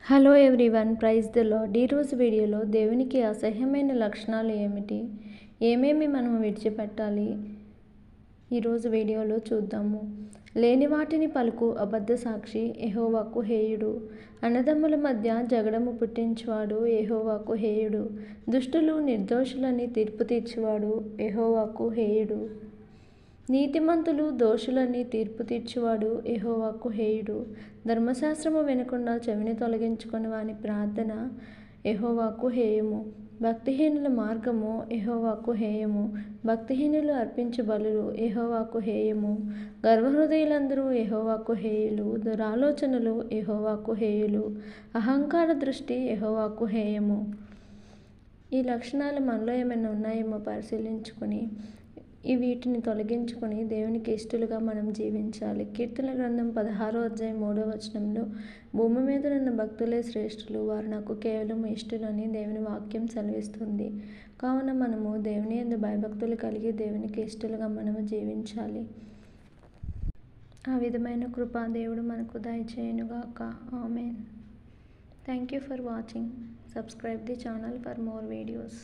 Hello everyone, praise the Lord. ఈరోజు వీడియోలో దేవునికి అసహ్యమైన లక్షణాలు ఏమిటి, ఏమేమి మనం విడిచిపెట్టాలి, ఈరోజు వీడియోలో చూద్దాము. లేని వాటిని పలుకు అబద్ధ సాక్షి యెహోవాకు హేయుడు. అన్నదమ్ముల మధ్య జగడము పుట్టించువాడు యెహోవాకు హేయుడు. దుష్టులు నిర్దోషులని తీర్పు తీర్చువాడు యెహోవాకు హేయుడు. నీతిమంతులు దోషులని తీర్పు తీర్చువాడు యెహోవాకు హేయుడు. ధర్మశాస్త్రము వినకుండా చెవిని తొలగించుకొని వాని ప్రార్థన యెహోవాకు హేయము. భక్తిహీనుల మార్గము యెహోవాకు హేయము. భక్తిహీనులు అర్పించు బలులు యెహోవాకు హేయము. గర్వహృదయులందరూ యెహోవాకు హేయులు. దురాలోచనలు యెహోవాకు హేయులు. అహంకార దృష్టి యెహోవాకు హేయము. ఈ లక్షణాలు మనలో ఏమైనా ఉన్నాయేమో పరిశీలించుకొని వీటిని తొలగించుకొని దేవునికి ఇష్టలుగా మనం జీవించాలి. కీర్తన గ్రంథం 16వ అధ్యాయం 3వ వచనంలో, భూమి మీద ఉన్న భక్తులే శ్రేష్ఠులు, వారు నాకు కేవలం ఇష్టలని దేవుని వాక్యం సెలవిస్తుంది. కావున మనము దేవుని యందు భయభక్తులు కలిగి దేవునికి ఇష్టలుగా మనము జీవించాలి. ఆ విధమైన కృప దేవుడు మనకు దయచేయునుగాక. Amen. Thank you for watching. Subscribe the channel for more videos.